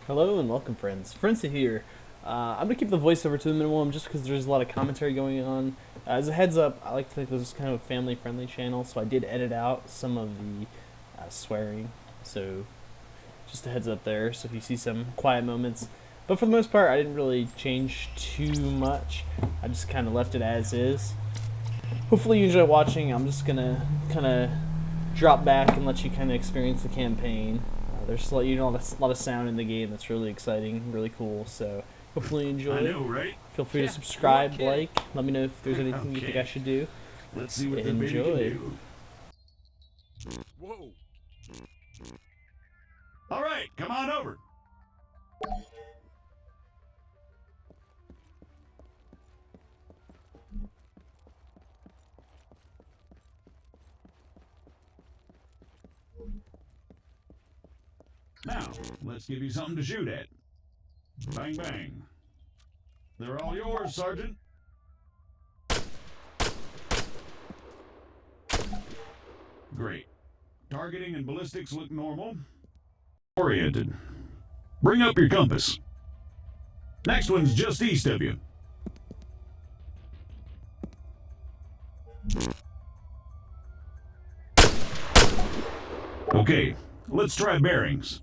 Hello and welcome, friends. Frenzy here. I'm gonna keep the voiceover to the minimum just because there's a lot of commentary going on. As a heads up, I like to think this is kind of a family-friendly channel, so I did edit out some of the swearing. So just a heads up there. So if you see some quiet moments, but for the most part, I didn't really change too much. I just kind of left it as is. Hopefully you enjoy watching. I'm just gonna kind of drop back and let you kind of experience the campaign. There's a lot of sound in the game that's really exciting, really cool. So hopefully you enjoy I it. know, right? Feel free to Yeah, subscribe, okay. like. Let me know if there's anything you think I should do. Let's see what the baby Enjoy. can do. Whoa. All right, come on over. Now, let's give you something to shoot at. Bang, bang. They're all yours, Sergeant. Great. Targeting and ballistics look normal. Oriented. Bring up your compass. Next one's just east of you. Okay, let's try bearings.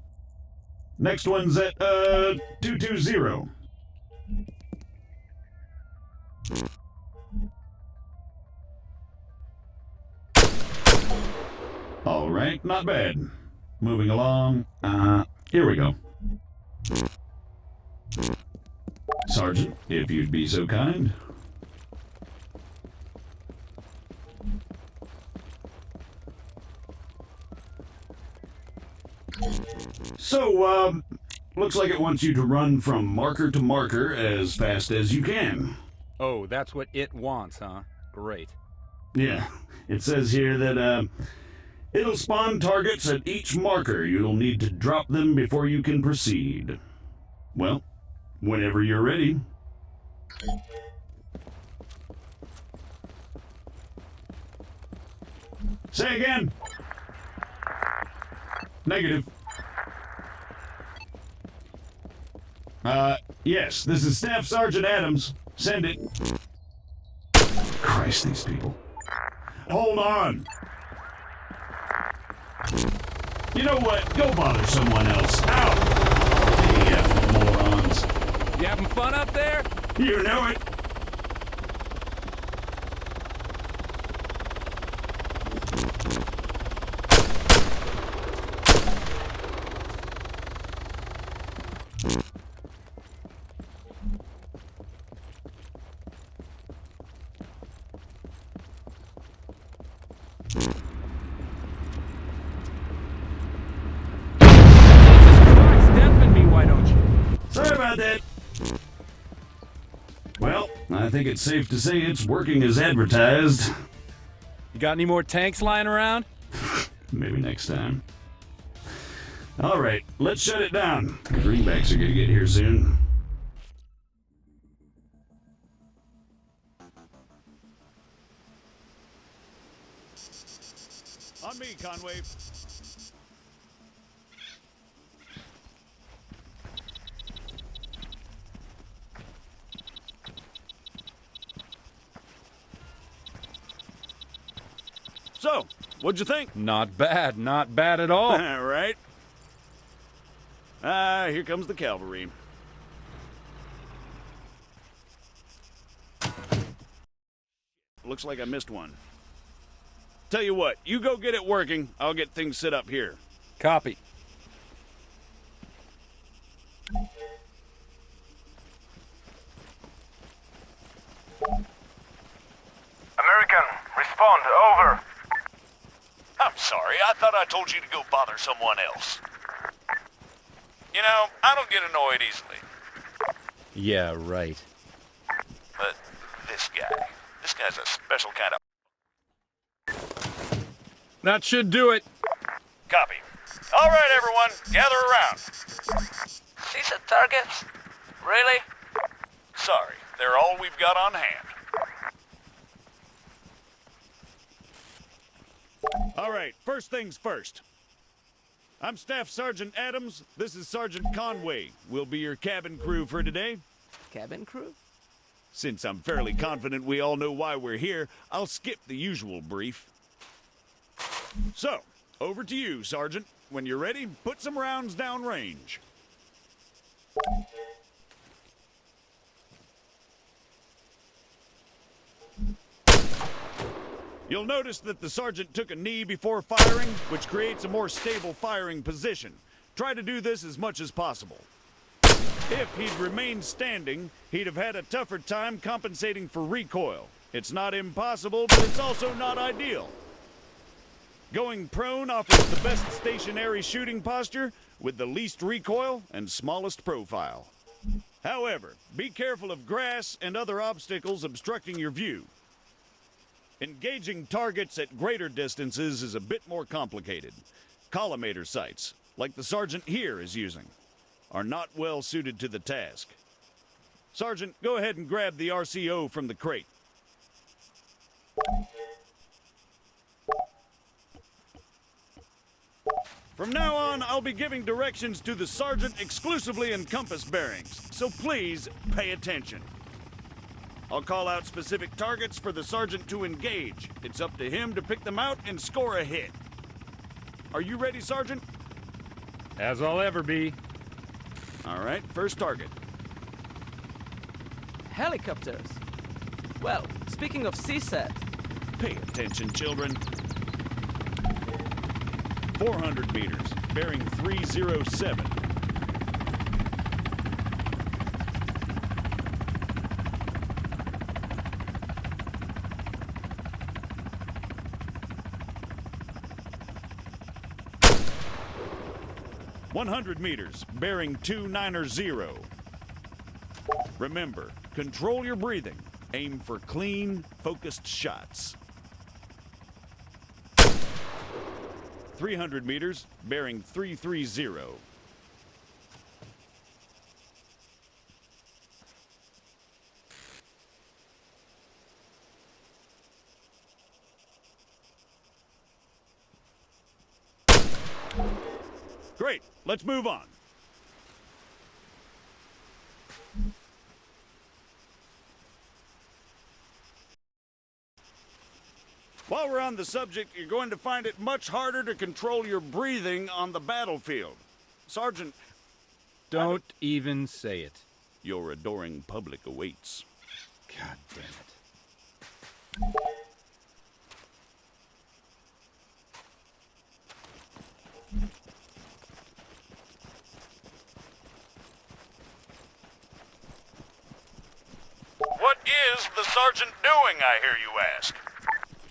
Next one's at, 220. All right, not bad. Moving along. Here we go. Sergeant, if you'd be so kind. So, looks like it wants you to run from marker to marker as fast as you can. Oh, that's what it wants, huh? Great. Yeah, it says here that, it'll spawn targets at each marker. You'll need to drop them before you can proceed. Well, whenever you're ready. Say again. Negative. Yes, this is Staff Sergeant Adams. Send it. Christ, these people. Hold on. You know what? Go bother someone else. Out! DF morons. You having fun up there? You know it. Christ, deafen me, why don't you? Sorry about that. Well, I think it's safe to say it's working as advertised. You got any more tanks lying around? Maybe next time. All right, let's shut it down. Greenbacks are gonna get here soon. On me, Conway. So, what'd you think? Not bad, not bad at all. All right. Here comes the cavalry. Looks like I missed one. Tell you what, you go get it working. I'll get things set up here. Copy. American, respond, over. I'm sorry, I thought I told you to go bother someone else. You know, I don't get annoyed easily. Yeah, right. But this guy's a special kind of... That should do it. Copy. All right, everyone, gather around. See the targets? Really? Sorry, they're all we've got on hand. All right, first things first. I'm Staff Sergeant Adams. This is Sergeant Conway. We'll be your cabin crew for today. Cabin crew? Since I'm fairly confident we all know why we're here, I'll skip the usual brief. So, over to you, Sergeant. When you're ready, put some rounds down range. You'll notice that the sergeant took a knee before firing, which creates a more stable firing position. Try to do this as much as possible. If he'd remained standing, he'd have had a tougher time compensating for recoil. It's not impossible, but it's also not ideal. Going prone offers the best stationary shooting posture with the least recoil and smallest profile. However, be careful of grass and other obstacles obstructing your view. Engaging targets at greater distances is a bit more complicated. Collimator sights, like the sergeant here is using, are not well suited to the task. Sergeant, go ahead and grab the RCO from the crate. From now on, I'll be giving directions to the sergeant exclusively in compass bearings, so please pay attention. I'll call out specific targets for the sergeant to engage. It's up to him to pick them out and score a hit. Are you ready, Sergeant? As I'll ever be. All right, first target. Helicopters. Well, speaking of CSAT, Pay attention, children. 400 meters, bearing 307. "100 meters, bearing 290. Remember, control your breathing. Aim for clean, focused shots. 300 meters, bearing 330. Great, let's move on. While we're on the subject, you're going to find it much harder to control your breathing on the battlefield. Sergeant, Don't even say it. your adoring public awaits. God damn it. What is the sergeant doing, I hear you ask?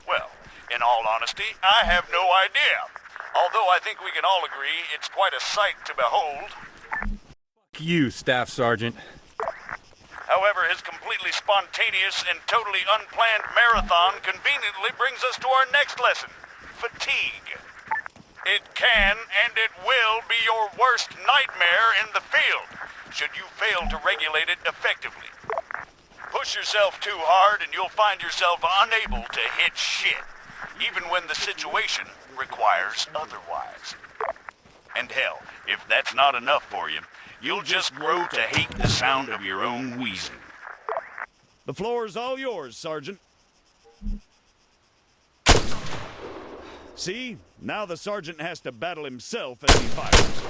Well, in all honesty, I have no idea. Although I think we can all agree it's quite a sight to behold. Fuck you, Staff Sergeant. However, his completely spontaneous and totally unplanned marathon conveniently brings us to our next lesson, fatigue. It can and it will be your worst nightmare in the field, should you fail to regulate it effectively. Push yourself too hard and you'll find yourself unable to hit shit, even when the situation requires otherwise. And hell, if that's not enough for you, you'll just grow to hate the sound of your own wheezing. The floor's all yours, Sergeant. See? Now the sergeant has to battle himself as he fires.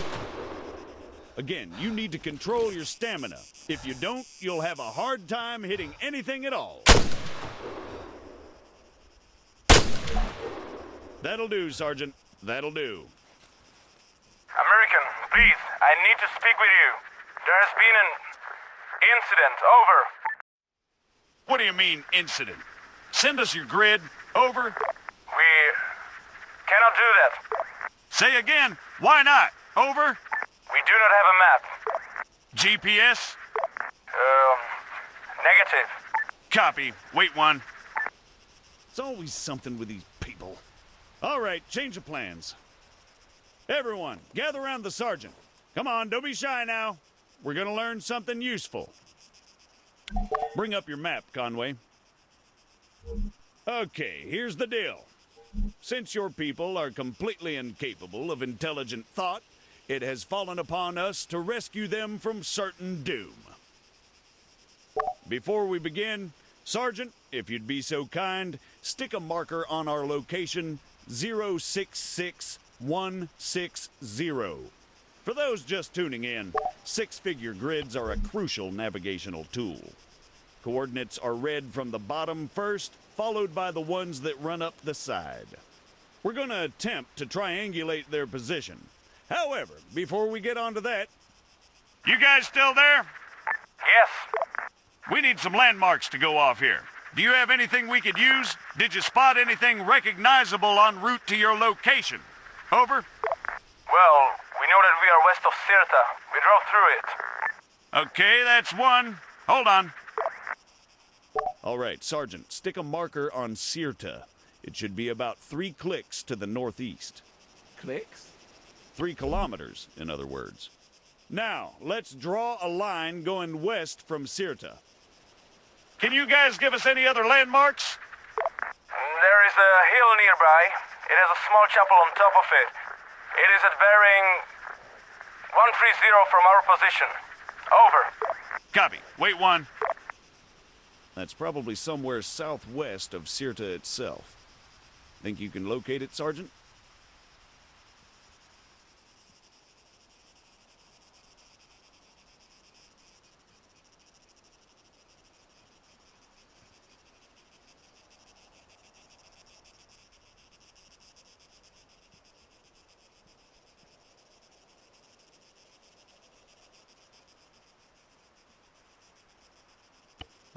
Again, you need to control your stamina. If you don't, you'll have a hard time hitting anything at all. That'll do, Sergeant. That'll do. American, please, I need to speak with you. There has been an incident. Over. What do you mean, incident? Send us your grid. Over. We cannot do that. Say again. Why not? Over. We do not have a map. GPS. Negative. Copy. Wait one. It's always something with these people. All right, change of plans. Everyone, gather around the sergeant. Come on, don't be shy now. We're gonna learn something useful. Bring up your map, Conway. Okay, here's the deal. Since your people are completely incapable of intelligent thought, it has fallen upon us to rescue them from certain doom. Before we begin, Sergeant, if you'd be so kind, stick a marker on our location 066160. For those just tuning in, six-figure grids are a crucial navigational tool. Coordinates are read from the bottom first, followed by the ones that run up the side. We're going to attempt to triangulate their position. However, before we get on to that, You guys still there? Yes. We need some landmarks to go off here. Do you have anything we could use? Did you spot anything recognizable en route to your location? Over. Well, we know that we are west of Sirta. We drove through it. Okay, that's one. Hold on. all right, Sergeant, stick a marker on Sirta. It should be about 3 clicks to the northeast. Clicks? 3 kilometers, in other words. Now, let's draw a line going west from Sirta. Can you guys give us any other landmarks? There is a hill nearby. It has a small chapel on top of it. It is at bearing 130 from our position. Over. Copy. Wait one. That's probably somewhere southwest of Sirta itself. Think you can locate it, Sergeant?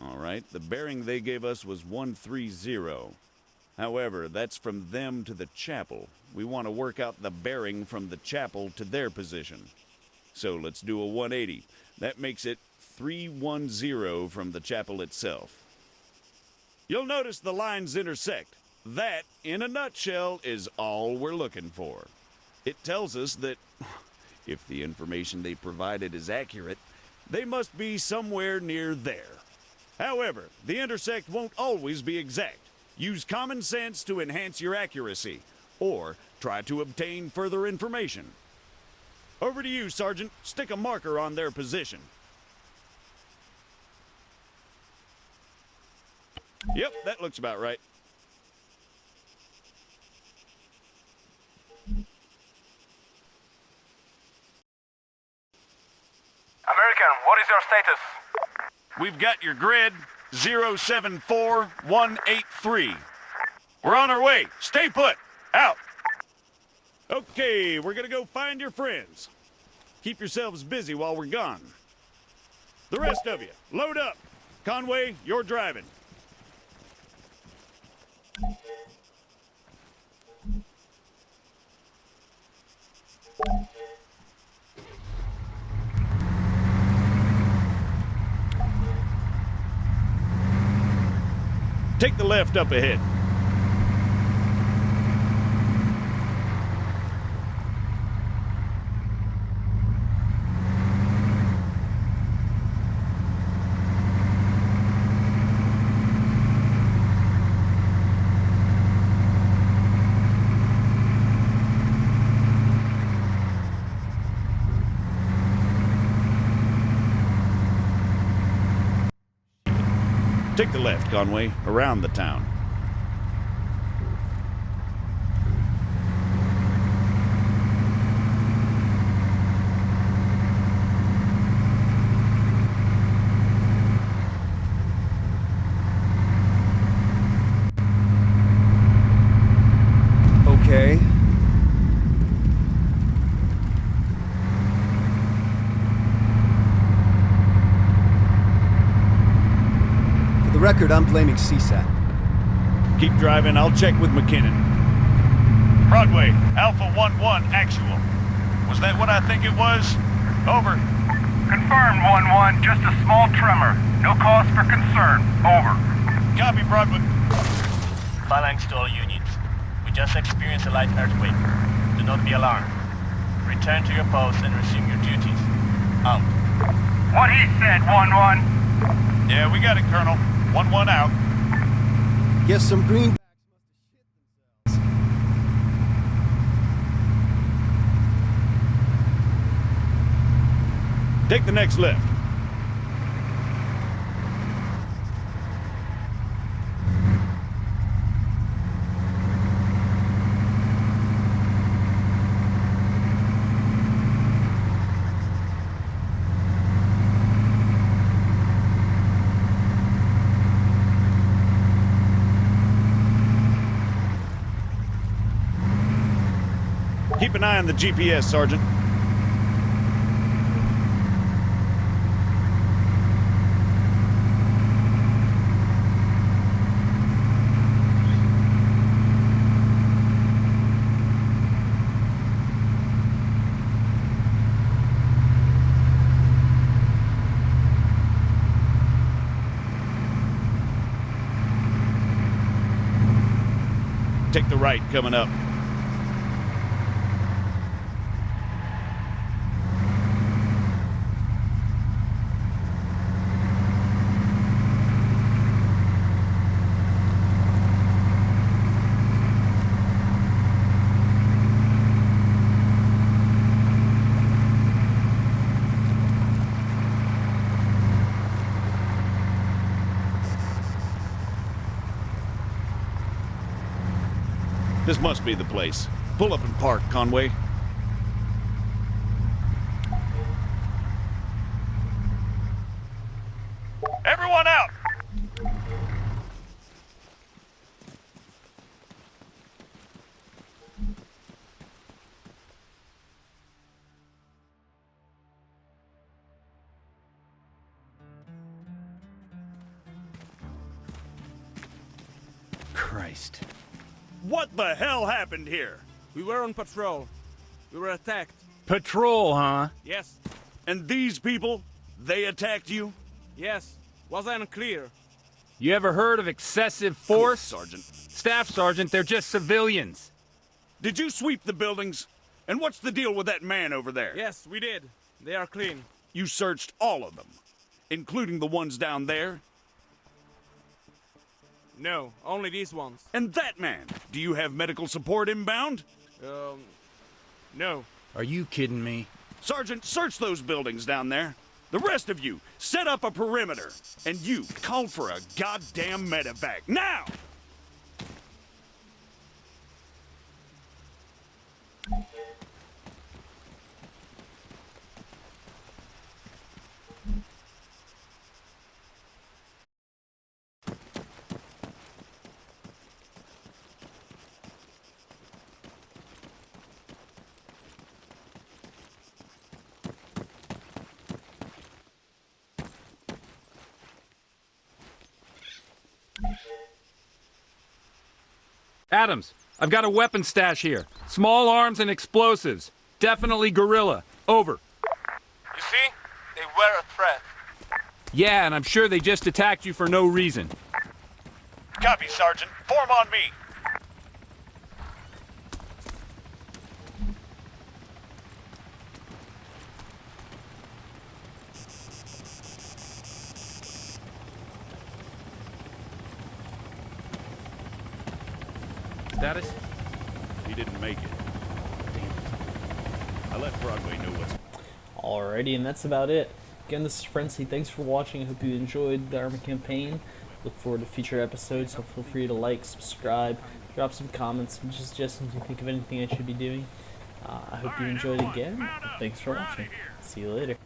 All right, the bearing they gave us was 130. However, that's from them to the chapel. We want to work out the bearing from the chapel to their position. So let's do a 180. That makes it 310 from the chapel itself. You'll notice the lines intersect. That, in a nutshell, is all we're looking for. It tells us that, if the information they provided is accurate, they must be somewhere near there. However, the intersect won't always be exact. Use common sense to enhance your accuracy, or try to obtain further information. Over to you, Sergeant. Stick a marker on their position. Yep, that looks about right. American, what is your status? We've got your grid 074183. We're on our way. Stay put. Out. Okay, we're gonna go find your friends. Keep yourselves busy while we're gone. The rest of you, load up. Conway, you're driving. Take the left up ahead. Take the left, Conway, around the town. Okay. For the record, I'm blaming CSAT. Keep driving, I'll check with McKinnon. Broadway, Alpha 1-1 actual. Was that what I think it was? Over. Confirmed, 1-1. Just a small tremor. No cause for concern. Over. Copy, Broadway. Phalanx to all units. We just experienced a light earthquake. Do not be alarmed. Return to your posts and resume your duties. Out. What he said, 1-1. Yeah, we got it, Colonel. 1-1 out. Guess some greenbacks Take the next left. Keep an eye on the GPS, Sergeant. Take the right coming up. This must be the place. Pull up and park, Conway. Everyone out! Christ. What the hell happened here? We were on patrol. We were attacked. Patrol, huh? Yes. And these people, they attacked you? Yes. Was I unclear? You ever heard of excessive force? Sergeant. Staff Sergeant, they're just civilians. Did you sweep the buildings? And what's the deal with that man over there? Yes, we did. They are clean. You searched all of them, including the ones down there? No, only these ones. And that man, do you have medical support inbound? No. Are you kidding me? Sergeant, search those buildings down there. The rest of you, set up a perimeter. And you, call for a goddamn medevac, now! Adams, I've got a weapon stash here. Small arms and explosives. Definitely guerrilla. Over. You see? They were a threat. Yeah, and I'm sure they just attacked you for no reason. Copy, Sergeant. Form on me. Status? He didn't make it. Damn it. I let Broadway know what's... Alrighty, and that's about it. Again, this is Frenzy. Thanks for watching. I hope you enjoyed the Arma campaign. Look forward to future episodes, so feel free to like, subscribe, drop some comments, and just suggestions if you think of anything I should be doing. I hope you enjoyed again. Thanks for watching. See you later.